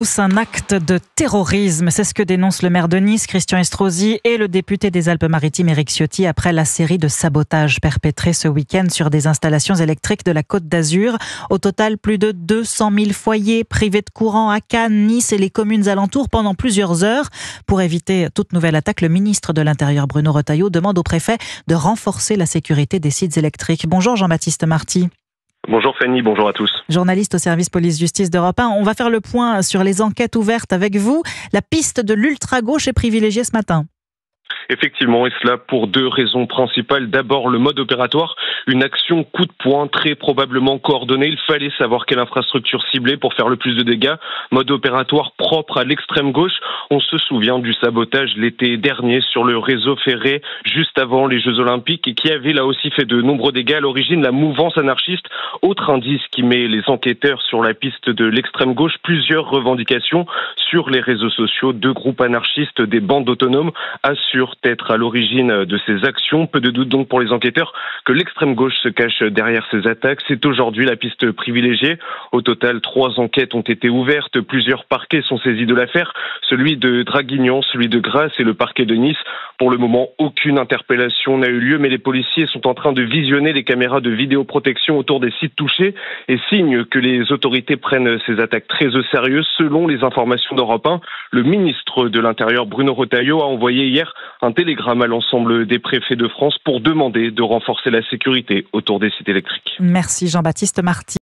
C'est un acte de terrorisme, c'est ce que dénonce le maire de Nice, Christian Estrosi, et le député des Alpes-Maritimes, Éric Ciotti, après la série de sabotages perpétrés ce week-end sur des installations électriques de la Côte d'Azur. Au total, plus de 200 000 foyers privés de courant à Cannes, Nice et les communes alentours pendant plusieurs heures. Pour éviter toute nouvelle attaque, le ministre de l'Intérieur, Bruno Retailleau, demande au préfet de renforcer la sécurité des sites électriques. Bonjour Jean-Baptiste Marty. Bonjour Fanny, bonjour à tous. Journaliste au service police-justice d'Europe 1. On va faire le point sur les enquêtes ouvertes avec vous. La piste de l'ultra-gauche est privilégiée ce matin. Effectivement, et cela pour deux raisons principales. D'abord, le mode opératoire, une action coup de poing très probablement coordonnée. Il fallait savoir quelle infrastructure cibler pour faire le plus de dégâts. Mode opératoire propre à l'extrême gauche. On se souvient du sabotage l'été dernier sur le réseau ferré juste avant les Jeux Olympiques et qui avait là aussi fait de nombreux dégâts. À l'origine, la mouvance anarchiste. Autre indice qui met les enquêteurs sur la piste de l'extrême gauche. Plusieurs revendications sur les réseaux sociaux. Deux groupes anarchistes, des bandes autonomes, assurent être à l'origine de ces actions. Peu de doute donc pour les enquêteurs que l'extrême gauche se cache derrière ces attaques. C'est aujourd'hui la piste privilégiée. Au total, 3 enquêtes ont été ouvertes. Plusieurs parquets sont saisis de l'affaire. Celui de Draguignan, celui de Grasse et le parquet de Nice. Pour le moment, aucune interpellation n'a eu lieu, mais les policiers sont en train de visionner les caméras de vidéoprotection autour des sites touchés et signe que les autorités prennent ces attaques très au sérieux. Selon les informations d'Europe 1, le ministre de l'Intérieur, Bruno Retailleau, a envoyé hier un télégramme à l'ensemble des préfets de France pour demander de renforcer la sécurité autour des sites électriques. Merci Jean-Baptiste Marty.